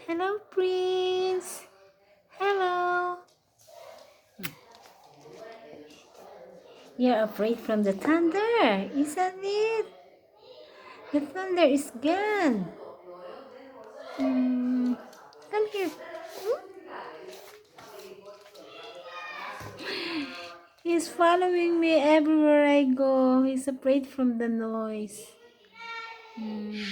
Hello, Prince. Hello. You're afraid from the thunder, isn't it? The thunder is gone. Hmm. Come here. He's following me everywhere I go. He's afraid from the noise. Hmm.